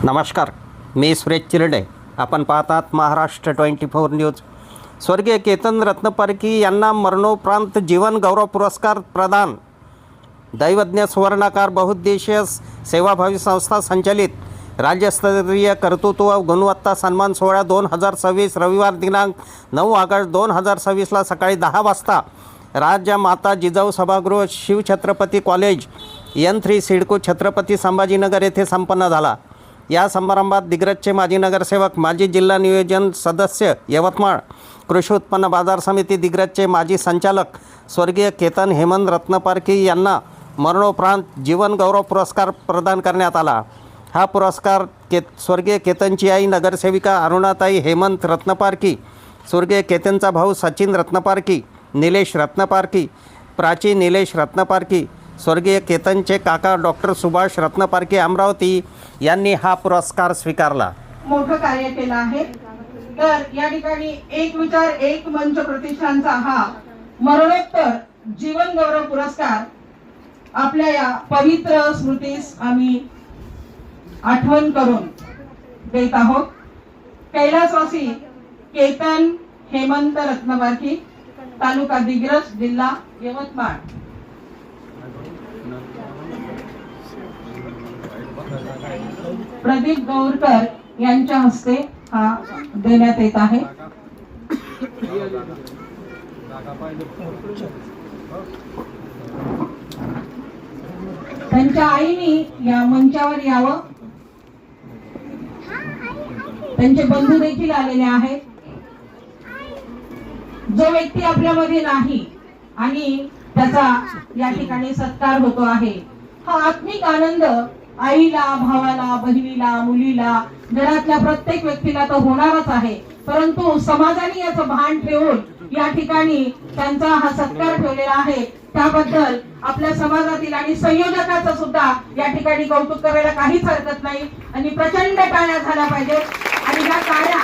नमस्कार, मी सुरेश चिरडे. आपण पाहतात महाराष्ट्र 24 न्यूज. स्वर्गीय केतन रत्नपारखी यांना मरणोपरांत जीवन गौरव पुरस्कार प्रदान. दैवज्ञ सुवर्णाकार बहुउद्देशीय सेवाभावी संस्था संचलित राज्यस्तरीय कर्तृत्व व गुणवत्ता सन्मान सोहळा 2026 रविवार दिनांक 9 ऑगस्ट 2026ला सकाळी 10 वाजता राजमाता जिजाऊ सभागृह शिवछत्रपती कॉलेज N3 सिडको छत्रपती संभाजीनगर येथे संपन्न झाला. या समारंभात दिग्रजचे माजी नगरसेवक, माजी जिल्हा नियोजन सदस्य यवतमाळ, कृषी उत्पन्न बाजार समिती दिग्रजचे माजी संचालक स्वर्गीय केतन हेमंत रत्नपारखी यांना मरणोपरांत जीवन गौरव पुरस्कार प्रदान करण्यात आला. हा पुरस्कार स्वर्गीय केतनची आई नगरसेविका अरुणाताई हेमंत रत्नपारखी, स्वर्गीय केतनचा भाऊ सचिन रत्नपारखी, निलेश रत्नपारखी, प्राची निलेश रत्नपारखी, स्वर्गीय केतनचे काका डॉक्टर सुभाष रत्नपारखी अमरावती यांनी हा पुरस्कार स्वीकारला. मोठं कार्य केलं आहे. तर या ठिकाणी एक विचार एक मंच प्रतिष्ठानचा हा मरणोत्तर जीवन गौरव पुरस्कार आपल्या या पवित्र स्मृतीस आम्ही आठवण करून देत आहोत. कैलासवासी केतन हेमंत रत्नपारखी, तालुका दिग्रज, जिल्हा यवतमाळ. प्रदीप गौरकर यांच्या हस्ते हा देण्यात येत आहे. त्यांच्या आईने या मंचावर यावं. त्यांचे बंधू देखील आलेले आहेत. जो व्यक्ती आपल्यामध्ये नाही आणि त्याचा या ठिकाणी सत्कार होतो आहे, हा आत्मिक आनंद आईला, भावाला, बहिणीला, मुलीला, घरातल्या प्रत्येक व्यक्तीला तर होणारच आहे. परंतु समाजाने याचं भान ठेवून या ठिकाणी त्यांचा हा सत्कार ठेवलेला आहे. त्याबद्दल आपल्या समाजातील आणि संयोजकाचं सुद्धा या ठिकाणी कौतुक करायला काहीच हरकत नाही. आणि प्रचंड टाळ्या झाल्या पाहिजेत. आणि ह्या टाळ्या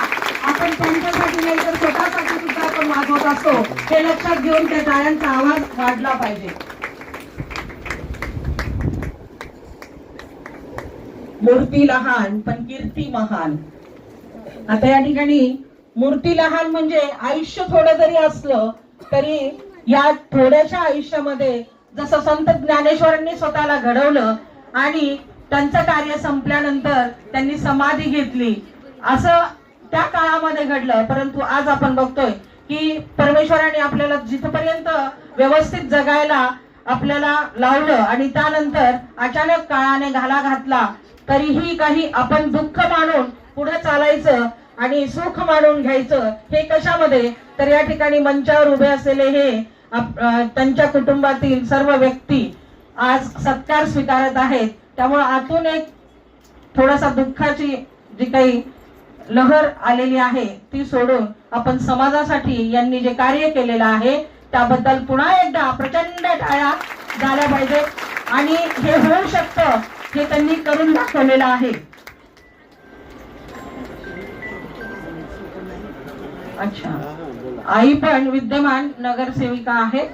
आपण त्यांच्यासाठी नाही तर स्वतःसाठी सुद्धा आपण वाजवत असतो, हे लक्षात घेऊन त्या टाळ्यांचा आवाज वाढला पाहिजे. मूर्ती लहान पण कीर्ती महान. आता या ठिकाणी मूर्ती लहान म्हणजे आयुष्य थोडं जरी असलं तरी या थोड्याशा आयुष्यामध्ये जसं संत ज्ञानेश्वरांनी स्वतःला घडवलं आणि त्यांचं कार्य संपल्यानंतर त्यांनी समाधी घेतली, असं त्या काळामध्ये घडलं. परंतु आज आपण बघतोय की परमेश्वराने आपल्याला जिथपर्यंत व्यवस्थित जगायला आपल्याला लावलं आणि त्यानंतर अचानक काळाने घाला घातला, तरीही काही आपण दुःख मानून पुढे चालायचं आणि सुख मानून घ्यायचं. हे कशामध्ये? तर या ठिकाणी मंचावर उभे असलेले हे त्यांच्या कुटुंबातील सर्व व्यक्ती आज सत्कार स्वीकारत आहेत. त्यामुळे आतून एक थोडासा दुःखाची जी काही लहर आलेली आहे ती सोडून आपण समाजासाठी यांनी जे कार्य केलेलं आहे त्याबद्दल पुन्हा एकदा प्रचंड टाळ्या झाल्या पाहिजेत. आणि हे होऊ शकतं हे त्यांनी करून दाखवलेलं आहे. अच्छा, आई पण विद्यमान नगरसेविका आहे.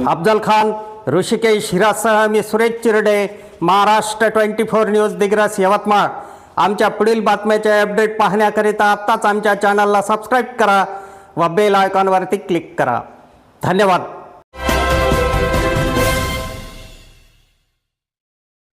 अफजल खान, ऋषिकेश हिरासह मी सुरेश चिरडे, महाराष्ट्र 24 न्यूज, दिग्रज, यवतमाळ. आमच्या पुढील बातम्याचे अपडेट पाहण्याकरिता आत्ताच आमच्या चॅनलला सबस्क्राईब करा व बेल आयकॉनवरती क्लिक करा. धन्यवाद.